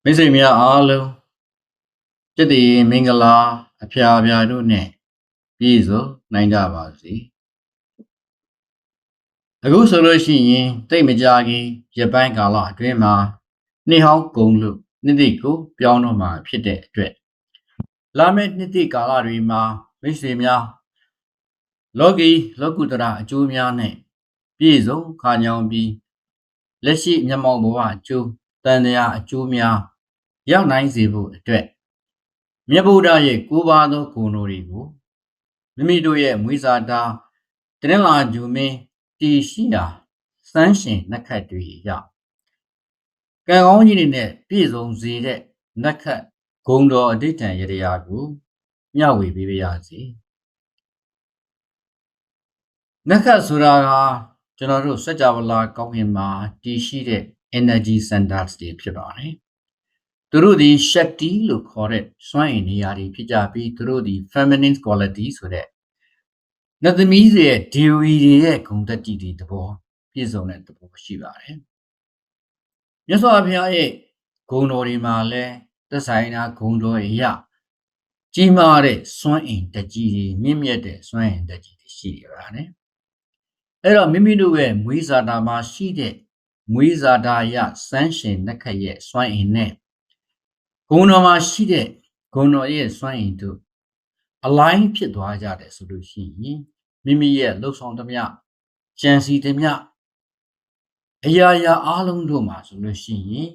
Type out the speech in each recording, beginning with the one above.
မိတ်ဆွေများအားလုံးကျက်တည်မင်္ဂလာအဖျားတို့နဲ့ပြည့်စုံနိုင်ကြပါစေအခုဆိုလို့ရှိရင်တိတ်မကြခင်ရပိုင်းကာလအတွင်းမှာနှစ်ဟောင်းကုန်လို့နှစ်တိကိုပြောင်းတော့မှာဖြစ်တဲ့အတွက်လာမယ့်နှစ်တိကာလတွေမှာမိတ်ဆွေများလောကုတ္တရာအကျိုးများနဲ့ပြည့်စုံခါညောင်းပြီးလက်ရှိမျက်မှောက်ဘဝအကျိုးတန်တရားအကျိုးများရောက်နိုင်စေဖို့အတွက်မြတ်ဗုဒ္ဓရဲ့၉ပါးသောဂုဏ်တော်တွေကိုမိမိတို့ရဲ့မွေးစာတာတနင်္လာဂျူမင်းတည်ရှိရာစမ်းရှင်နက္ခတ်တွေရကံကောင်းကြီးတွေနဲ့ပြည့်စုံစေတဲ့နက္ခတ်ဂုဏ်တော်အဋ္ဌံရတရားကိုမျှဝေပေးပါရစေနက္ခတ်ဆိုတာကကျွန်တော်တို့စัจ java လာကောင်းကင်မှာတည်ရှိတဲ့ energy centers တွေဖြစ်ပါတယ်သူတို့ဒီ Shakti လို့ခေါ်တဲ့စွမ်းအင်နေရာတွေဖြစ်ကြပြီးသူတို့ဒီ feminine quality ဆိုတဲ့နတ်သမီးတွေရဲ့ dewi တွေရဲ့ဂုဏ်သတ္တိတွေတဘောပြည့်စုံတဲ့သဘောရှိပါတယ်မြတ်စွာဘုရားရဲ့ဂုဏ်တော်တွေမှာလည်းသက်ဆိုင်ရာဂုဏ်တော်တွေရကြီးမားတဲ့စွမ်းအင်တကြီးတွေမြင့်မြတ်တဲ့စွမ်းအင်တကြီးတွေရှိရပါတယ်အဲ့တော့မိမိတို့ရဲ့မွေးစာတာမှာရှိတဲ့မွေးစာတာရစမ်းရှင်နက္ခတ်ရဲ့စွမ်းအင်နဲ့ဂုဏ်တော်မှာရှိတဲ့ဂုဏ်တော်ရဲ့စွမ်းအင်တို့အလိုင်းဖြစ်သွားကြတယ်ဆိုလို့ရှိရင်မိမိရဲ့လှုပ်ဆောင်သမျှကြံစီသမျှအရာရာအားလုံးတို့မှာဆိုလို့ရှိရင်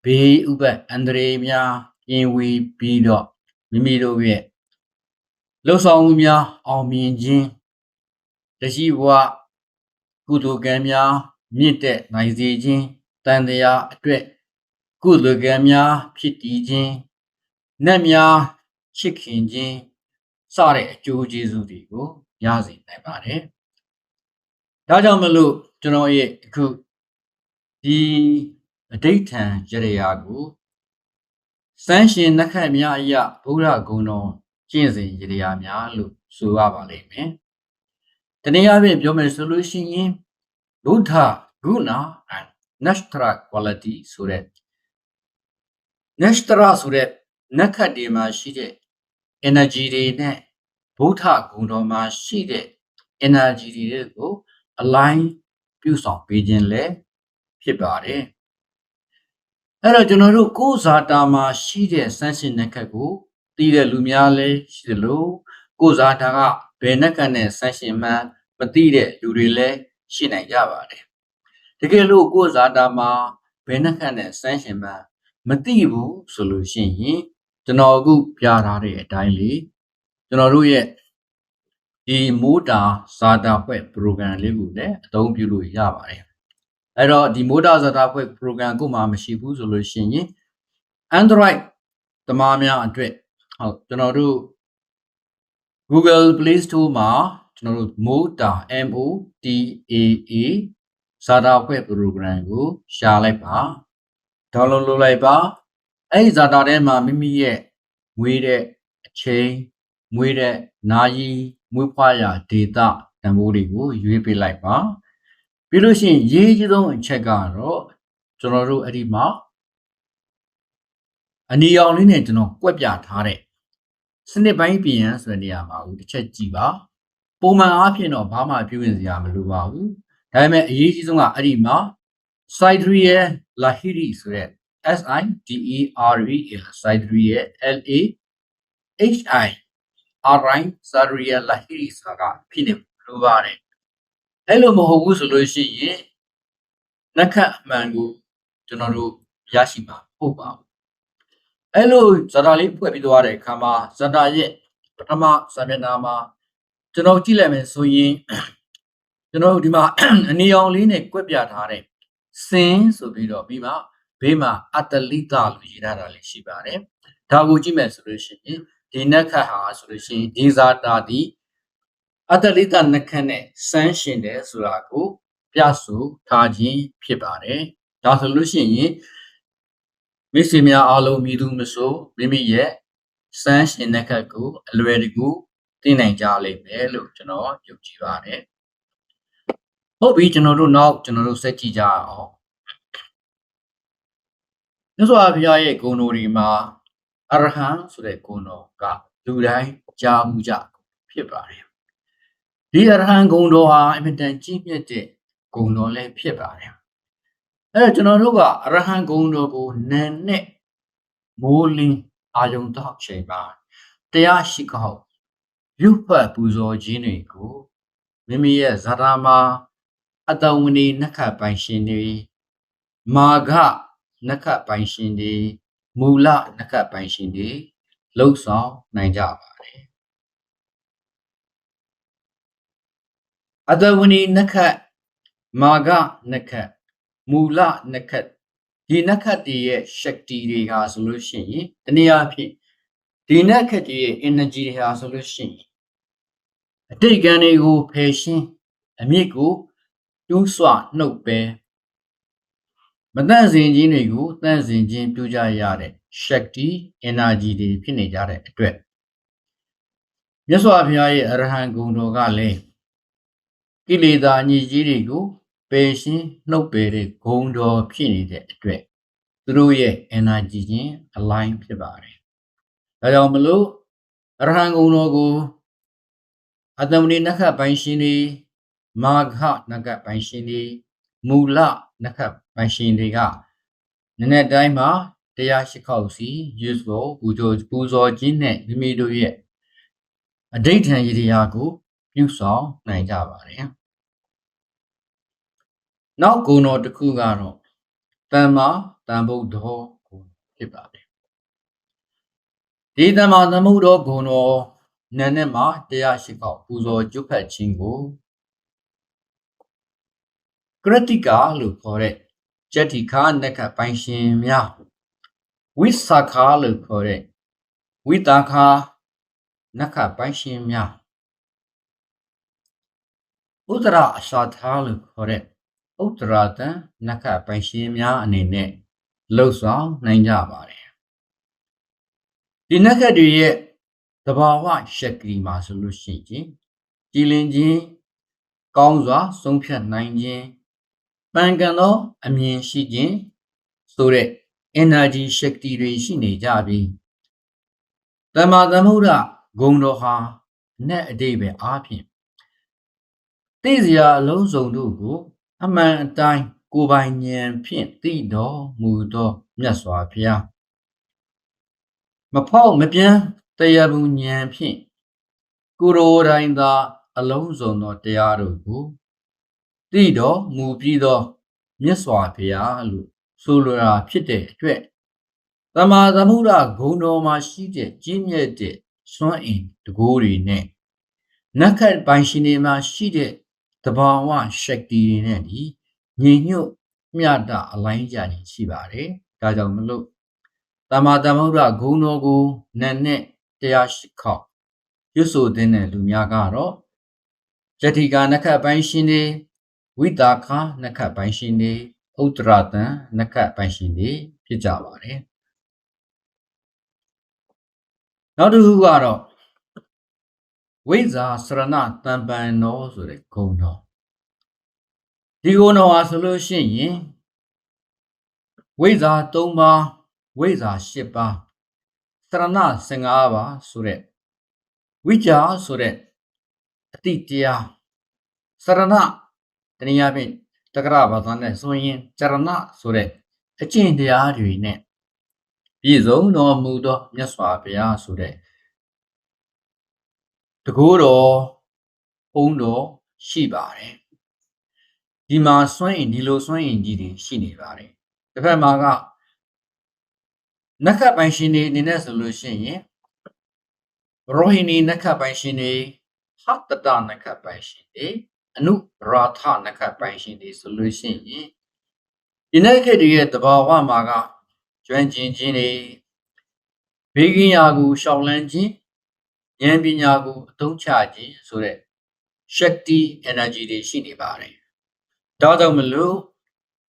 ဘေးဥပတ်အန္တရာယ်များပြင်ဝေပြီးတော့မိမိတို့ရဲ့လှုပ်ဆောင်မှုများအောင်မြင်ခြင်းတရှိဘဝကုသိုလ်ကံများမြင့်တက်နိုင်စေခြင်းတန်တရားအတွက်ကုသိုလ်ကံများဖြစ်တည်ခြင်းနတ်များချစ်ခင်ခြင်းစတဲ့အကျိုးကျေးဇူးတွေကိုရစေနိုင်ပါတယ်။ဒါကြောင့်မလို့ကျွန်တော်ရဲ့အခုဒီအဋ္ဌံရတရားကိုစမ်းရှင်နက္ခတ်များအရဘုရားဂုဏ်တော်ကျင့်စဉ်ရတရားများလို့ဆိုရပါလိမ့်မယ်။တနည်းအားဖြင့်ပြောမယ်ဆိုလို့ရှိရင်ဘုဒ္ဓဂုဏ and nashtra quality ဆိုတဲ့nashtra ဆိုတဲ့နက္ခတ်တွေမှာရှိတဲ့ energy တွေနဲ့ဘုဒ္ဓဂုဏ်တော်မှာရှိတဲ့ energy တွေကို align ပြုဆောင်ပေးခြင်းလည်းဖြစ်ပါတယ်အဲ့တော့ကျွန်တော်တို့ကိုယ်ဇာတာမှာရှိတဲ့စမ်းရှင်နက္ခတ်ကိုသိတဲ့လူများလည်းရှိတယ်လို့ကိုယ်ဇာတာကဘယ်နက္ခတ်နဲ့စမ်းရှင်မှမသိတဲ့လူတွေလည်းရှိနိုင်ကြပါတယ်တကယ်လို့ကိုယ်ဇာတာမှာဘယ်နက္ခတ်နဲ့စမ်းရှင်မှမသိဘူးဆိုလို့ရှိရင်ကျွန်တော်အခုပြထားတဲ့အတိုင်းလေးကျွန်တော်တို့ရဲ့ဒီမိုးတာဇာတာဖွဲ့ program လေးကိုလည်းအသုံးပြုလို့ရပါတယ်အဲ့တော့ဒီမိုးတာဇာတာဖွဲ့ program ကိုမှမရှိဘူးဆိုလို့ရှိရင် Android သမားများအတွက်ဟုတ်ကျွန်တော်တို့ Google Play Store မှာကျွန်တော်တို့မိုးတာ MOTAA ဇာတာဖွဲ့ program ကိုရှာလိုက်ပါ download လုပ်လိုက်ပါအဲ့ဒီဇာတာထဲမှာမိမိရဲ့မွေးတဲ့အချိန်မွေးတဲ့နာရီမွေးဖွားရာ data တန်ဖိုးတွေကိုရွေးပေးလိုက်ပါပြီးလို့ရှိရင်ရေးကြီးဆုံးအချက်ကတော့ကျွန်တော်တို့အဲ့ဒီမှာအနီရောင်လေးနဲ့ကျွန်တော်ကွက်ပြထားတဲ့စနစ်ပိုင်းပြင်ရန်ဆိုတဲ့နေရာမှာတစ်ချက်ကြည့်ပါပုံမှန်အားဖြင့်တော့ဘာမှပြုပြင်စရာမလိုပါဘူးဒါပေမဲ့အရေးကြီးဆုံးကအဲ့ဒီမှာ Sidereal Lahiri ဆိုတဲ့ SIDEREL Sidereal LAHI Sidereal Lahiri ဆိုတာကဖြစ်နေလို့ပါတယ်အဲ့လိုမဟုတ်ဘူးဆိုလို့ရှိရင်နက္ခတ်အမှန်ကိုကျွန်တော်တို့ရရှိမှာဟုတ်ပါဘူးအဲ့လိုဇာတာလေးဖွဲ့ပြီးသွားတဲ့အခါမှာဇာတာရဲ့ပထမစာမျက်နှာမှာကျွန်တော်ကြည့်လိုက်မယ်ဆိုရင်ကျွန်တော်ဒီမှာအနီရောင်လေးနဲ့ကွက်ပြထားတဲ့စင်ဆိုပြီးတော့ပြီးမှဘေးမှာအတ္တလိတလို့ရေးထားတာလေးရှိပါတယ်ဒါကိုကြည့်မယ်ဆိုလို့ရှိရင်ဒီနက္ခတ်ဟာဆိုလို့ရှိရင်ဒီဇာတာဒီအတ္တလိတနက္ခတ်နဲ့စမ်းရှင်တယ်ဆိုတာကိုပြဆိုထားခြင်းဖြစ်ပါတယ်ဒါဆိုလို့ရှိရင်မိတ်ဆွေများအားလုံးမြည်သူမဆိုမိမိရဲ့စမ်းရှင်နက္ခတ်ကိုအလွယ်တကူသိနိုင်ကြလိမ့်မယ်လို့ကျွန်တော်ယုံကြည်ပါတယ်ဟုတ်ပြီကျွန်တော်တို့နောက်ကျွန်တော်တို့ဆက်ကြည့်ကြအောင် မြတ်စွာဘုရားရဲ့ဂုဏ်တော်တွေမှာအရဟံဆိုတဲ့ဂုဏ်တော်ကလူတိုင်းကြားမှုကြဖြစ်ပါတယ်ဒီအရဟံဂုဏ်တော်ဟာအမြဲတမ်းကြီးမြတ်တဲ့ဂုဏ်တော်လည်းဖြစ်ပါတယ်အဲ့တော့ကျွန်တော်တို့ကအရဟံဂုဏ်တော်ကိုနာနဲ့မိုးလင်းအာယုံတောက်ချိန်မှာတရားရှိကောက်ရုပ်ဖတ်ပူဇော်ခြင်းတွေကိုမိမိရဲ့ဇာတာမှာအတဝဏီနက္ခပိုင်ရှင်တွေမာဂနက္ခပိုင်ရှင်တွေမူလနက္ခပိုင်ရှင်တွေလှုပ်ဆောင်နိုင်ကြပါတယ်အတဝဏီနက္ခမာဂနက္ခမူလနက္ခဒီနက္ခတည်းရဲ့ shakti တွေဟာဆိုလို့ရှိရင်တနည်းအားဖြင့်ဒီနက္ခတည်းရဲ့ energy တွေဟာဆိုလို့ရှိရင်အတိတ်ကံတွေကိုဖယ်ရှင်းအမြစ်ကိုတူးဆွနှုတ်ပဲမတန့်စင်ခြင်းတွေကိုတန့်စင်ခြင်းပြုကြရတဲ့ shakti energy တွေဖြစ်နေကြတဲ့အတွက်မြတ်စွာဘုရားရဲ့အရဟံဂုဏ်တော်ကလည်းကိလေသာညစ်ကြေးတွေကိုပယ်ရှင်းနှုတ်ပယ်တဲ့ဂုဏ်တော်ဖြစ်နေတဲ့အတွက်သူတို့ရဲ့ energy ချင်း align ဖြစ်ပါတယ်။ဒါကြောင့်မလို့အရဟံဂုဏ်တော်ကိုအတ္တမဏိနက္ခပိုင်ရှင်တွေမာဃနက္ခပိုင်ရှင်တွေမူလနက္ခပိုင်ရှင်တွေကနည်းနည်းတိုင်းမှာတရားရှိခောက်စီရွတ်ဆိုပူဇော်ခြင်းနဲ့မိမိတို့ရဲ့အဋိဌံရတရားကိုပြုဆောင်နိုင်ကြပါတယ်။နောက်ဂုဏ်တော်တစ်ခုကတော့တမ္မာတန်ဗုဒ္ဓောဂုဏ်ဖြစ်ပါတယ်။ဒီတမ္မာတန်ဗုဒ္ဓောဂုဏ်တော်နာနဲ့မှာတရားရှိခောက်ပူဇော်ကျွတ်ဖတ်ခြင်းကိုကရတိကာလို့ခေါ်တဲ့ကျက်တိခါနက္ခပိုင်ရှင်များဝိသခာလို့ခေါ်တဲ့ဝိတာခာနက္ခပိုင်ရှင်များဥဒရာအစာထားလို့ခေါ်တဲ့ဥဒရာတန်နက္ခပိုင်ရှင်များအနေနဲ့လှုပ်ဆောင်နိုင်ကြပါတယ်ဒီနက္ခတွေရဲ့သဘာဝရှက်ကီမှာဆိုလို့ရှိရင်ကြည်လင်ခြင်းကောင်းစွာဆုံးဖြတ်နိုင်ခြင်းပန်ကန်သောအမြင်ရှိခြင်းဆိုတဲ့ energy ရှက်တီတွေရှိနေကြပြီးတမ္မာသမုဒ္ဒဂုဏ်တော်ဟာအနက်အဓိပ္ပာယ်အားဖြင့်သိစရာအလုံးစုံတို့ကိုအမှန်အတိုင်းကိုယ်ပိုင်ဉာဏ်ဖြင့်သိတော်မူသောမြတ်စွာဘုရားမဖောက်မပြန်တရားဘူးဉာဏ်ဖြင့်ကိုယ်တော်တိုင်းသာအလုံးစုံသောတရားတို့ကိုသိတော်မူပြီးသောမြတ်စွာဘုရားလို့ဆိုလိုတာဖြစ်တဲ့အတွက်တမ္မာသမုဒ္ဒဂုဏ်တော်မှာရှိတဲ့ကြီးမြတ်တဲ့စွမ်းအင်တကူတွေနဲ့နက္ခတ်ပိုင်ရှင်တွေမှာရှိတဲ့တဘာဝရှက်တီတွေနဲ့ဒီညီညွတ်မျှတအလိုင်းကြနေရှိပါတယ်။ဒါကြောင့်မလို့တမ္မာသမုဒ္ဒဂုဏ်တော်ကိုနာနဲ့တရားရှိခောက်ရွတ်ဆိုတဲ့လူများကတော့ယတိကာနက္ခတ်ပိုင်ရှင်တွေဝိတာခာနက္ခတ်ပိုင်ရှင်တွေဥဒရတံနက္ခတ်ပိုင်ရှင်တွေဖြစ်ကြပါတယ်နောက်တစ်ခုကတော့ဝိဇာစရဏတံပန်တော်ဆိုတဲ့ဂုဏ်တော်ဒီဂုဏ်တော်ဟာဆိုလို့ရှိရင်ဝိဇာ3ပါးဝိဇာ10ပါးစရဏ15ပါးဆိုတဲ့ဝိဇာဆိုတဲ့အတိတရားစရဏတနည်းအားဖြင့်တက္ကရာဘာသာနဲ့ဆိုရင်ကျရဏဆိုတဲ့အကျင့်တရားတွေနဲ့ပြည့်စုံတော်မူသောမြတ်စွာဘုရားဆိုတဲ့တကူတော်ဘုံတော်ရှိပါတယ်ဒီမှာစွန့်ရင်ဒီလိုစွန့်ရင်ကြီးတွေရှိနေပါတယ်တစ်ဖက်မှာကနက္ခပိုင်ရှင်တွေအနေနဲ့ဆိုလို့ရှိရင်ရောဟိနီနက္ခပိုင်ရှင်တွေဟတ္တနက္ခပိုင်ရှင်တွေအနုရာထနက္ခပိုင်ရှင်တွေဆိုလို့ရှိရင်ဒီနက္ခတွေရဲ့တဘာဝမှာကကျွမ်းကျင်ခြင်းတွေဘေးကင်းရာကိုရှောင်လန်းခြင်းဉာဏ်ပညာကိုအသုံးချခြင်းဆိုတဲ့ Shakti energy တွေရှိနေပါတယ်။ဒါကြောင့်မလို့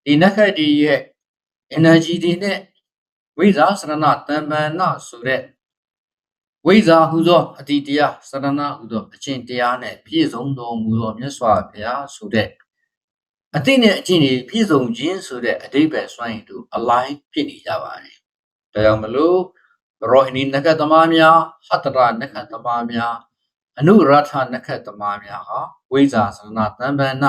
ဒီနက္ခတွေရဲ့ energy တွေနဲ့ဝိဇာစရဏတံပန္နဆိုတဲ့ဝိဇာဟူသောအတ္တိတရားစရဏဟူသောအကျင့်တရားနဲ့ပြည့်စုံတော်မူသောမြတ်စွာဘုရားဆိုတဲ့ အသိနဲ့အကျင့်တွေပြည့်စုံခြင်းဆိုတဲ့အဓိပ္ပာယ်စွမ်းရည်တို့ align ဖြစ်နေကြပါတယ်ဒါကြောင့်မလို့ရောဟိနီနက္ခတ်သမားများဟတ္တရနက္ခတ်သမားများအနုရထနက္ခတ်သမားများဟာဝိဇာစရဏတံပန္န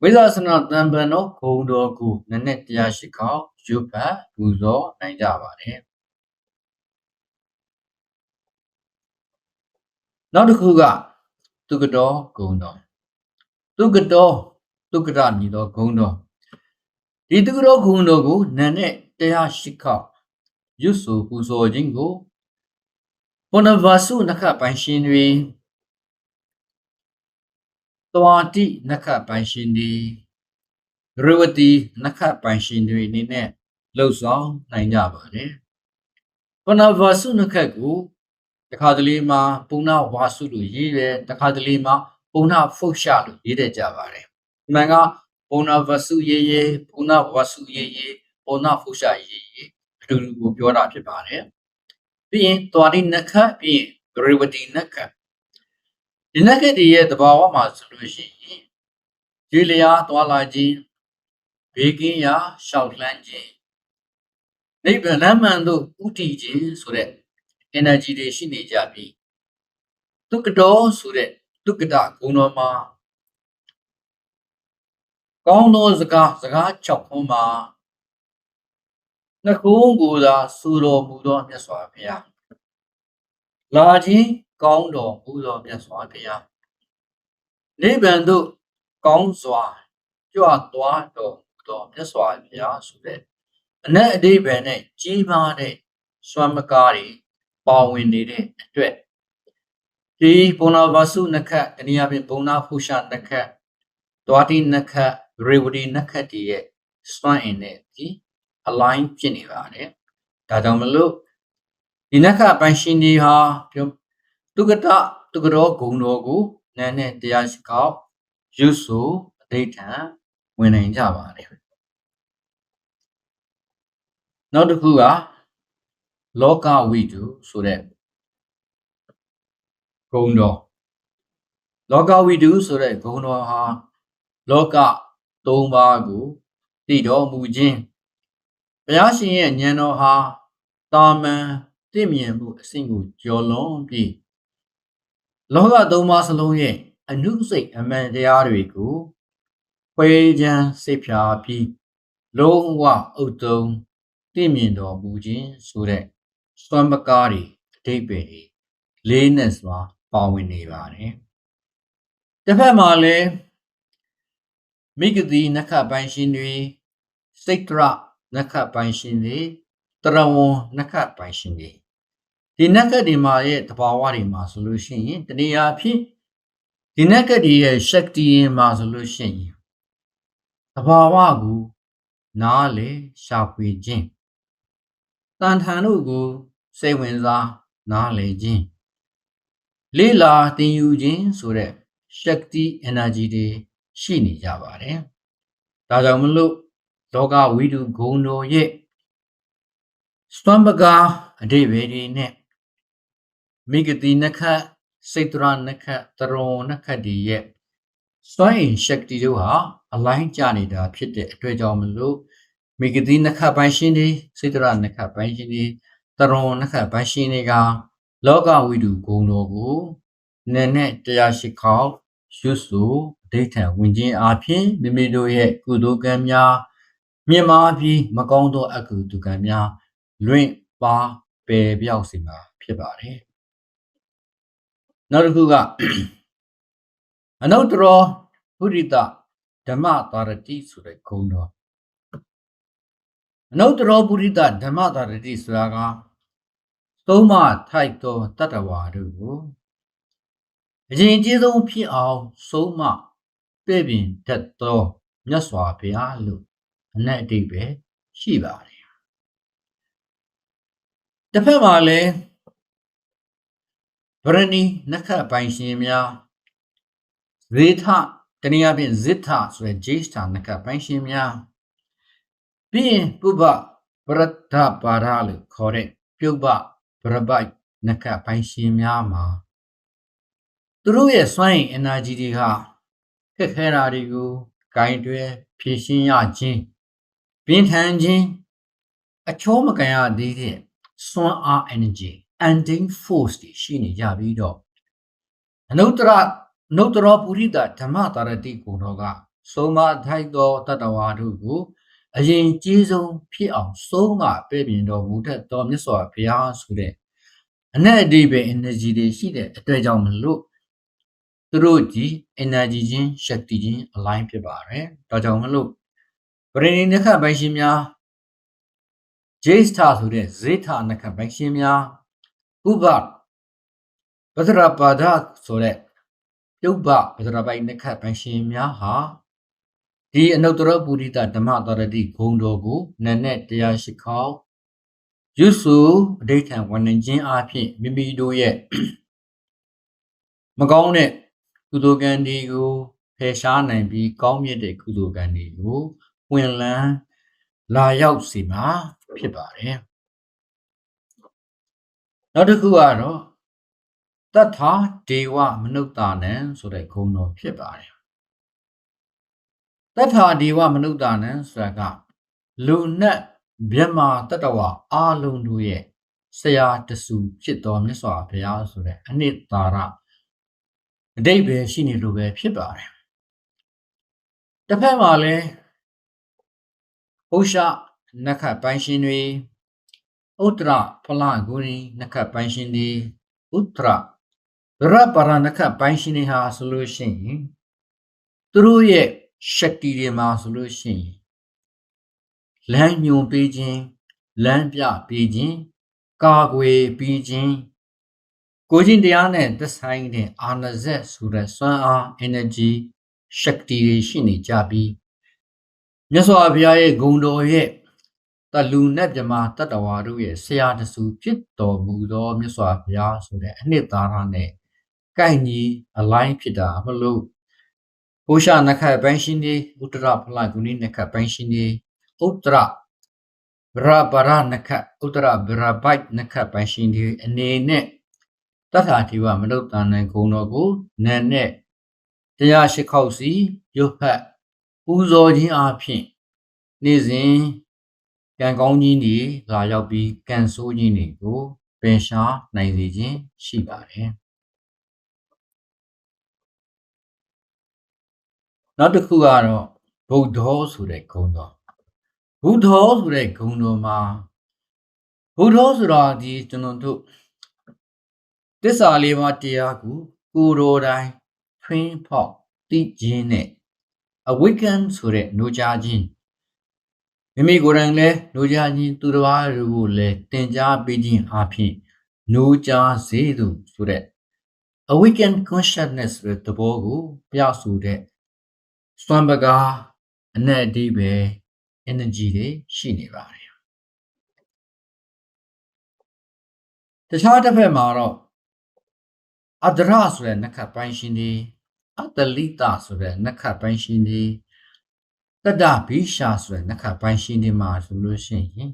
ဝိဇာစရဏတံပန္နောဂုံတော်ကိုနည်းနည်းတရားရှိခေါက်ရွတ်ဖတ်ပူဇော်နိုင်ကြပါတယ်နောက်တစ်ခုကတုကတော်ဂုံတော်တုကတော်တုကရမြည်သောဂုံတော်ဒီတုကတော်ဂုံတော်ကိုနည်းနည်းတရားရှိခေါက်ရွတ်ဆိုပူဇော်ခြင်းကိုပုဏ္ဏဗာစုနက္ခတ်ပိုင်ရှင်တွေသွားတိနက္ခတ်ပိုင်ရှင်တွေရဝတိနက္ခတ်ပိုင်ရှင်တွေအနေနဲ့လှုပ်ဆောင်နိုင်ကြပါတယ်ပုဏ္ဏဗာစုနက္ခတ်ကိုတခါတလေမှာပုဏ္ဏဝါစုလို့ရေးတယ်တခါတလေမှာပုဏ္ဏဖုတ်ရှလို့ရေးတတ်ကြပါတယ်အမှန်ကပုဏ္ဏဗာစုရေးပုဏ္ဏဝါစုရေးပုဏ္ဏဖုတ်ရှရေးအတူတူကိုပြောတာဖြစ်ပါတယ်ပြီးရင်သွားတိနက္ခတ်ပြီးရင်ရဝတိနက္ခတ်ဒီနက္ခတ်ရဲ့သဘာဝမှာဆိုလို့ရှိရင်ရေလျာသွားလာခြင်းဘေးကင်းရာရှောက်လှမ်းခြင်းနိဗ္ဗာန်လမ်းမှန်သို့ဥတည်ခြင်းဆိုတဲ့ energy တွေရှိနေကြပြီးတုကတော်ဆိုတဲ့တုကတဂုဏ်တော်မှာကောင်းသောစကား6ခုမှာနှခုံးကိုသာစူတော်မူသောမြတ်စွာဘုရားလာခြင်းကောင်းတော်မူသောမြတ်စွာဘုရားနိဗ္ဗာန်သို့ကောင်းစွာကြွသွားတော်မူသောမြတ်စွာဘုရားဆိုတဲ့အနက်အဓိပ္ပာယ်နဲ့ကြီးမားတဲ့စွမ်းမကားတွေပါဝင်နေတဲ့အတွက်ဒီပုဏ္ဏဗာစုနက္ခတ်တနည်းအားဖြင့်ပုဏ္ဏဖုရှနက္ခတ်သွားတိနက္ခတ်ရေဝတိနက္ခတ်တွေရဲ့စွမ်းအင်နဲ့ဒီ align ဖြစ်နေပါတယ်ဒါကြောင့်မလို့ဒီနက္ခတ်ပိုင်ရှင်တွေဟာတုကတော်ဂုံတော်ကိုနည်းနည်းတရားရှိခေါက်ရွတ်ဆိုအဋိဌံဝင်နိုင်ကြပါတယ်နောက်တစ်ခုကလောကဝိတုဆိုတဲ့ဂုံတော်လောကဝိတုဆိုတဲ့ဂုံတော်ဟာလောက၃ပါးကိုတည်တော်မူခြင်းဘုရားရှင်ရဲ့ဉာဏ်တော်ဟာတာမန်သိမြင်မှုအဆင့်ကိုကျော်လွန်ပြီးလောက၃ပါးစလုံးရဲ့အနုစိတ်အမှန်တရားတွေကိုခွဲခြမ်းစိတ်ဖြာပြီးလုံးဝဥဒုံသိမြင်တော်မူခြင်းဆိုတဲ့စွမ်းပကားတွေအဓိပ္ပာယ်တွေလေးနက်စွာပါဝင်နေပါတယ်တစ်ဖက်မှာလည်းမိဂတိနက္ခတ်ပိုင်ရှင်တွေစိတ်တရနက္ခတ်ပိုင်ရှင်တွေတရဝံနက္ခတ်ပိုင်ရှင်တွေဒီနက္ခတ်တွေမှာရဲ့သဘာဝတွေမှာဆိုလို့ရှိရင်တနည်းအားဖြင့်ဒီနက္ခတ်တွေရဲ့ shakti မှာဆိုလို့ရှိရင်သဘာဝကိုနားလေရှာဖွေခြင်းတန်ထန်တို့ကိုစိတ်ဝင်စားနားလေခြင်းလေးလာသင်ယူခြင်းဆိုတဲ့ shakti energy တွေရှိနေကြပါတယ်ဒါကြောင့်မလို့လောကဝိတုဂုံတော်ရဲ့စွမ်းပကားအဓိပ္ပာယ်တွေနဲ့မိဂတိနက္ခတ်စိတ်တရနက္ခတ်တရောနက္ခတ်တွေရဲ့စွမ်းအင် shakti တို့ဟာအလိုင်းကျနေတာဖြစ်တဲ့အတွက်ကြောင့်မလို့မိဂတိနက္ခတ်ပိုင်ရှင်တွေစိတ်တရနက္ခတ်ပိုင်ရှင်တွေတရောနက္ခတ်ပိုင်ရှင်တွေကလောကဝိတုဂုံတော်ကိုနည်းနည်းတရားရှိခေါက်ရွတ်ဆိုအဋိဌံဝင်ခြင်းအပြင်မိမိတို့ရဲ့ကုသိုလ်ကံများမြင့်မားပြီးမကောင်းသောအကုသိုလ်ကံများလွင့်ပါပယ်ပြောက်စေမှာဖြစ်ပါတယ်နောက်တစ်ခုကအနုတ္တရောပုရိသဓမ္မတာရတိဆိုတဲ့ဂုဏ်တော်အနုတ္တရောပုရိသဓမ္မတာရတိဆိုတာကသုံးမထိုက်သောတတ္တဝါတို့ကိုအရင်အကျေးဆုံးဖြစ်အောင်ဆုံးမပြည့်ပြင်တတ်သောမြတ်စွာဘုရားလို့အနက်အဓိပ္ပာယ်ရှိပါတယ်တစ်ဖက်မှာလည်းဗရဏီနက္ခတ်ပိုင်ရှင်များဇေထတနည်းအားဖြင့်ဇိထဆိုတဲ့ဂျေစတာနက္ခတ်ပိုင်ရှင်များပြီးရင်ပုဗ္ဗပရတ္ထပါဒလို့ခေါ်တဲ့ပြုတ်ပဗရပိုက်နက္ခတ်ပိုင်ရှင်များမှာသူတို့ရဲ့စွမ်းအင် energy တွေကခက်ခဲတာတွေကိုက ကိုင်တွယ်ဖြည့်ရှင်းရခြင်းပြင်းထန်ခြင်းအချိုးမကန်ရသေးတဲ့စွမ်းအား energy ending force တွေရှိနေကြပြီးတော့အနုတ္တရပုရိသဓမ္မတာရတိကိုတော်ကဆုံးမထိုက်သောတတ္တဝါတို့ကိုအရင်ကြီးဆုံးဖြစ်အောင်ဆုံးမပေးပြင်တော်မူတတ်သောမြတ်စွာဘုရားဆိုတဲ့အနက်အဓိပ္ပာယ် energy တွေရှိတဲ့အတွက်ကြောင့်မလို့သူတို့ဒီ energy ချင်း shakti ချင်း align ဖြစ်ပါတယ်။ဒါကြောင့်မလို့ပရိနိနခပိုင်ရှင်များ Jesta ဆိုတဲ့ဇေထနခပိုင်ရှင်များဥပပဒရပါဒဆိုတဲ့ပြုတ်ပပဒရပိုင်နခပိုင်ရှင်များဟာဒီအနုတ္တရပုရိသဓမ္မတာရတိဂုံတော်ကိုနတ်နဲ့တရားရှိခေါက်ရွစုအဋိဌံဝန်နေခြင်းအဖြစ်မိမိတို့ရဲ့မကောင်းတဲ့ကုသိုလ်ကံတွေကိုဖယ်ရှားနိုင်ပြီးကောင်းမြတ်တဲ့ကုသိုလ်ကံတွေကိုဝင်လန်းလာရောက်စီမှာဖြစ်ပါတယ်နောက်တစ်ခုကတော့တထာဒေဝမနုဿာနံဆိုတဲ့ဂုဏ်တော်ဖြစ်ပါတယ်တထာဒေဝမနုဿာနံဆိုတာကလူနဲ့မြတ်မာတတ္တဝါအားလုံးတို့ရဲ့ဆရာတဆူဖြစ်တော်မြတ်စွာဘုရားဆိုတဲ့အနှစ်သာရအဓိပ္ပာယ်ရှိနေလို့ပဲဖြစ်ပါတယ်တစ်ဖက်မှာလည်းဟောရှနခပိုင်ရှင်တွေဥတ္တရဖလဂုဏီနခပိုင်ရှင်တွေဥတ္တရပရနခပိုင်ရှင်တွေဟာဆိုလို့ရှိရင်သူတို့ရဲ့ shakti တွေမှာဆိုလို့ရှိရင်လမ်းညွှန်ပေးခြင်းလမ်းပြပေးခြင်းကာကွယ်ပေးခြင်းကိုချင်းတရားနဲ့သက်ဆိုင်တဲ့အာဏာစက်ဆိုတဲ့စွမ်းအား energy shakti တွေရှိနေကြပြီးမြတ်စွာဘုရားရဲ့ဂုဏ်တော်ရဲ့တလူနဲ့မြမတတ္တဝါတို့ရဲ့ဆရာတဆူဖြစ်တော်မူသောမြတ်စွာဘုရားဆိုတဲ့အနှစ်သာရနဲ့ကိုက်ညီ align ဖြစ်တာမလို့ဟောရှနခပိုင်ရှင်တွေဥတ္တရဖလဂုဏီနခပိုင်ရှင်တွေဥတ္တရဗရပရနခဥတ္တရဗရပိုက်နခပိုင်ရှင်တွေအနေနဲ့တထာထေဝမနုဿာနံဂုဏ်တော်ကိုနာနဲ့တရားရှိခောက်စီရုပ်ဖတ်ပူဇော်ခြင်းအဖြစ်နေ့စဉ်ကံကောင်းခြင်းတွေလာရောက်ပြီးကံဆိုးခြင်းတွေကိုပယ်ရှားနိုင်စေခြင်းရှိပါတယ်နောက်တစ်ခုကတော့ဗုဒ္ဓောဆိုတဲ့ဂုဏ်တော်ဗုဒ္ဓောဆိုတဲ့ဂုဏ်တော်မှာဗုဒ္ဓောဆိုတာဒီကျွန်တော်တို့သစ္စာလေးပါးတရားကိုတော်တိုင်းထွင်းဖောက်သိခြင်းနဲ့ awaken ဆိုတဲ့နှိုးကြားခြင်းမိမိကိုယ်တိုင်လည်းနှိုးကြားခြင်းသူတစ်ပါးကိုလည်းသင်ကြားပေးခြင်းအပြင်နှိုးကြားစေသူဆိုတဲ့ awaken consciousness ဆိုတဲ့သဘောကိုပြဆိုတဲ့စွမ်းပကားအနက်အဓိပ္ပာယ် energy တွေရှိနေပါတယ်တခြားတစ်ဖက်မှာတော့အဒရဆိုတဲ့နက္ခပိုင်ရှင်တွေအတလိတဆိုတဲ့နက္ခပိုင်ရှင်တွေတတ္တဘိရှာဆိုတဲ့နက္ခပိုင်ရှင်တွေမှာဆိုလို့ရှိရင်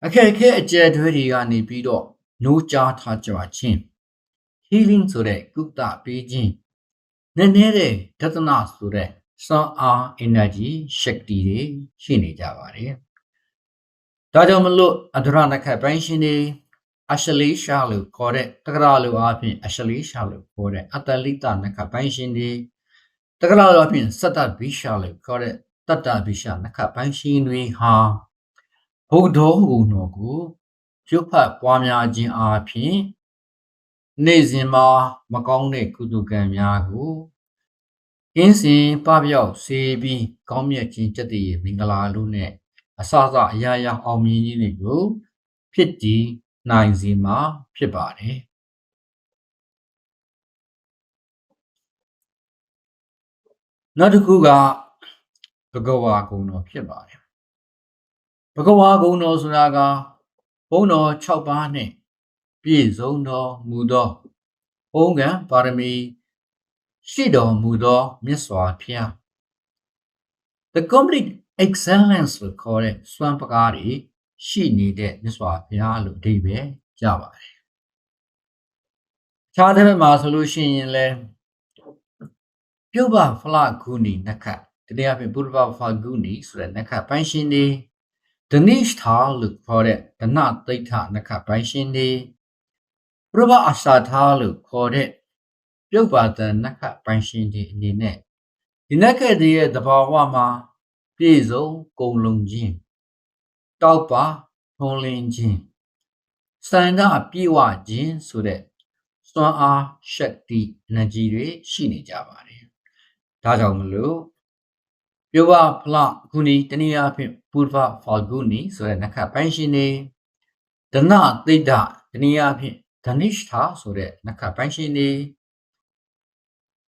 အခက်အခဲအကျယ်တွဲတွေကနေပြီးတော့နှိုးကြားထားကြခြင်း healing ဆိုတဲ့ကုသပေးခြင်းနည်းနည်းတဲ့ဒသနာဆိုတဲ့စွမ်းအား energy shakti တွေရှိနေကြပါတယ်ဒါကြောင့်မလို့အဒရနက္ခပိုင်ရှင်တွေအရှလေးရှာလို့ခေါ်တဲ့တက္ကရာလိုအပြင်အရှလေးရှာလို့ခေါ်တဲ့အတလိတနက္ခပိုင်ရှင်တွေတက္ကရာလိုအပြင်စတ္တဘိရှာလို့ခေါ်တဲ့တတ္တဘိရှာနက္ခပိုင်ရှင်တွေဟာဘုဒ္ဓဟူတော်ကိုပြုဖတ်ပွားများခြင်းအပြင်နေ့စဉ်မှာမကောင်းတဲ့ကုသိုလ်ကံများကိုကင်းစင်ပပျောက်စေပြီးကောင်းမြတ်ခြင်းကျက်တည်မင်္ဂလာလို့နဲ့အစစအရာရာအောင်မြင်ခြင်းတွေကိုဖြစ်တည်နိုင်စေမှာဖြစ်ပါတယ်နောက်တစ်ခုကဘဂဝါဂုဏ်တော်ဖြစ်ပါတယ်ဘဂဝါဂုဏ်တော်ဆိုတာကဘုန်းတော်6ပါးနဲ့ပြည့်စုံတော်မူသောဘုန်းကံပါရမီရှိတော်မူသောမြတ်စွာဘုရား the complete excellence လို့ခေါ်တဲ့စွမ်းပကားတွေရှိနေတဲ့မြတ်စွာဘုရားလို့အဓိပ္ပာယ်ရပါတယ်ခြားတဲ့ဘက်မှာဆိုလို့ရှိရင်လည်း ပြုတ်ပါဖလဂုဏီနက္ခတနည်းအားဖြင့်ပုရ္ဗဖဂုဏီဆိုတဲ့နက္ခပိုင်ရှင်တွေဒနိရှထာလို့ခေါ်တဲ့ဒနသိဋ္ဌနက္ခပိုင်ရှင်တွေပရဗအစာထားလို့ခေါ်တဲ့ပြုတ်ပါတန်နက္ခပိုင်ရှင်တွေအနေနဲ့ဒီနက္ခတွေရဲ့သဘာဝမှာပြည့်စုံကုန်လုံးခြင်းတောက်ပါထုံးလင်းခြင်းစန္ဒပြေဝခြင်းဆိုတဲ့စွမ်းအားရှက်တိ energy တွေရှိနေကြပါတယ်ဒါကြောင့်မလို့ပြုတ်ပါဖလဂုဏီတနည်းအားဖြင့်ပုရ္ဗဖဂုဏီဆိုတဲ့နက္ခပိုင်ရှင်တွေဒနသိဋ္ဌတနည်းအားဖြင့်ဓနိရှထာဆိုတဲ့နက္ခပိုင်ရှင်တွေ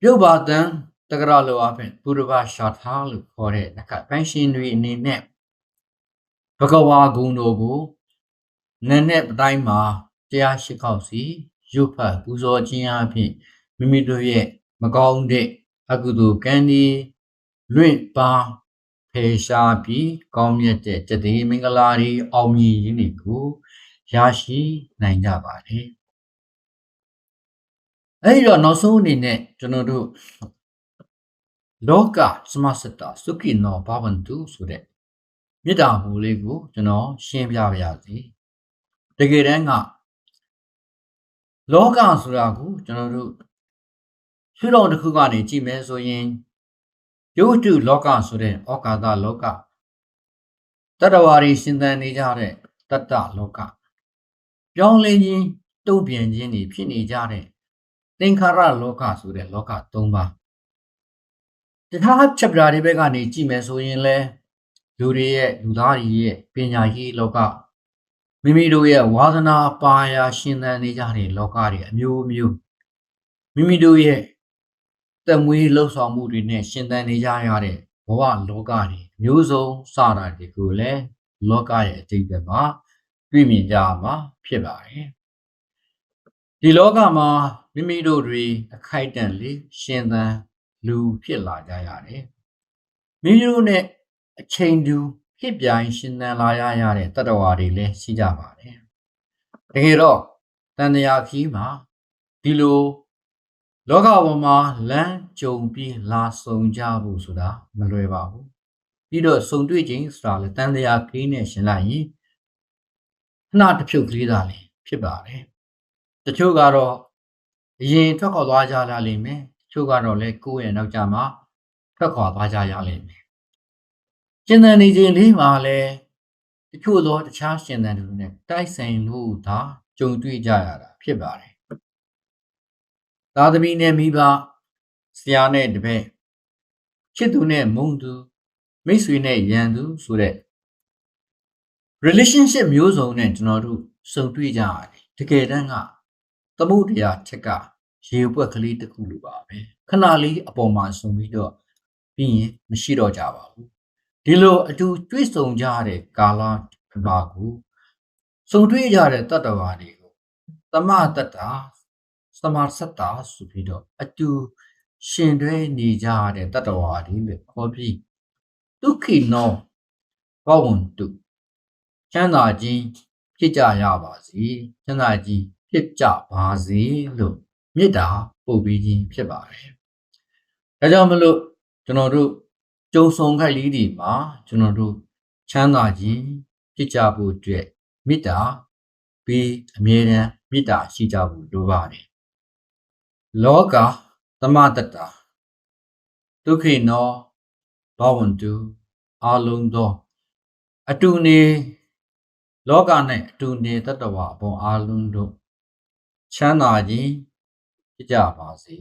ပြုတ်ပါတန်တက္ကရာလိုအားဖြင့်ပုရ္ဗရှာထာလို့ခေါ်တဲ့နက္ခပိုင်ရှင်တွေအနေနဲ့ဘဂဝါဂုဏ်တော်ကိုနည်းနဲ့တိုင်းမှာတရားရှိခေါက်စီရုပ်ဖတ်ပူဇော်ခြင်းအပြင်မိမိတို့ရဲ့မကောင်းတဲ့အကုသိုလ်ကံတွေလွင့်ပါဖယ်ရှားပြီးကောင်းမြတ်တဲ့တည်မင်္ဂလာတွေအောင်မြင်ခြင်းတွေကိုရရှိနိုင်ကြပါတယ်အဲဒီတော့နောက်ဆုံးအနေနဲ့ကျွန်တော်တို့လောကစမစတသုခိနောဘဝန္တုဆိုတဲ့မေတ္တာမူလေးကိုကျွန်တော်ရှင်းပြပါရစေတကယ်တမ်းကလောကဆိုတာကိုကျွန်တော်တို့ရှုထောင့်တစ်ခုကနေကြည့်မယ်ဆိုရင်ယုတ်တုလောကဆိုတဲ့ဩကာသလောကတတ္တဝါတွေရှင်သန်နေကြတဲ့တတ္တလောကပြောင်းလဲခြင်းတုံ့ပြန်ခြင်းတွေဖြစ်နေကြတဲ့သင်္ခါရလောကဆိုတဲ့လောက၃ပါးတခြားချက်ပြားတွေဘက်ကနေကြည့်မယ်ဆိုရင်လဲလူတွေရဲ့လူသားတွေရဲ့ပညာရေးလောကမိမိတို့ရဲ့ဝါသနာပါရာရှင်သန်နေကြတဲ့လောကတွေအမျိုးမျိုးမိမိတို့ရဲ့သက်မွေးလှုပ်ဆောင်မှုတွေနဲ့ရှင်သန်နေကြရတဲ့ဘဝလောကတွေမျိုးစုံစတာတွေကိုလည်းလောကရဲ့အတိတ်ဘက်မှာတွေ့မြင်ကြမှာဖြစ်ပါတယ်ဒီလောကမှာမိမိတို့တွေအခိုက်အတန့်လေးရှင်သန်လူဖြစ်လာကြရတယ်မိမိတို့နဲ့အချိန်တူဖြစ်ပြိုင်ရှင်သန်လာရတဲ့တတ္တဝါတွေလည်းရှိကြပါတယ်တကယ်တော့တန်တရားခီးမှာဒီလိုလောကပေါ်မှာလမ်းကြုံပြီးလာဆုံကြဖို့ဆိုတာမလွယ်ပါဘူးပြီးတော့ဆုံတွေ့ခြင်းဆိုတာလည်းတန်တရားခီးနဲ့ရှင်လိုက်ရင်ခဏတစ်ဖြုတ်ကလေးသာလေဖြစ်ပါတယ်တချို့ကတော့အရင်ထွက်ခွာသွားကြရလိမ့်မယ်တချို့ကတော့လည်းကိုယ့်ရဲ့နောက်ကြမှာထွက်ခွာသွားကြရလိမ့်မယ်ရှင်သန်နေခြင်းလေးမှာလည်းတချို့သောတခြားရှင်သန်တွေနဲ့တိုက်ဆိုင်လို့သာကြုံတွေ့ကြရတာဖြစ်ပါတယ်သားသမီးနဲ့မိဘဆရာနဲ့တပည့်ချစ်သူနဲ့မုန်းသူမိတ်ဆွေနဲ့ရန်သူဆိုတဲ့ relationship မျိုးစုံနဲ့ကျွန်တော်တို့စုံတွေ့ကြရတယ်တကယ်တမ်းကသမုဒ္ဒရာချက်ကရေပွက်ကလေးတစ်ခုလိုပါပဲခဏလေးအပေါ်မှာဆုံပြီးတော့ပြီးရင်မရှိတော့ကြပါဘူးဒီလိုအတူတွေ့ဆုံကြတဲ့ကာလဘာကိုဆုံတွေ့ကြတဲ့တတ္တဝါတွေကိုသမတတ္တာစမစတ္တာဆိုပြီးတော့အတူရှင်တွဲနေကြတဲ့တတ္တဝါတွေလို့ခေါ်ပြီးဒုက္ခိနောဘဝန္တုချမ်းသာခြင်းဖြစ်ကြရပါစေချမ်းသာခြင်းဖြစ်ကြပါစေလို့မေတ္တာပို့ပေးခြင်းဖြစ်ပါတယ်ဒါကြောင့်မလို့ကျွန်တော်တို့ကြုံဆုံခိုက်လေးတွေမှာကျွန်တော်တို့ချမ်းသာခြင်းဖြစ်ကြဖို့အတွက်မေတ္တာပြီးအမြဲတမ်းမေတ္တာရှိကြဖို့လိုပါတယ်လောကသမတတ္တာဒုက္ခိနောဘဝန္တုအလုံးသောအတူနေလောကနဲ့အတူနေတတ္တဝါအပေါင်းအလုံးတို့ချမ်းသာခြင်းဖြစ်ကြပါစေ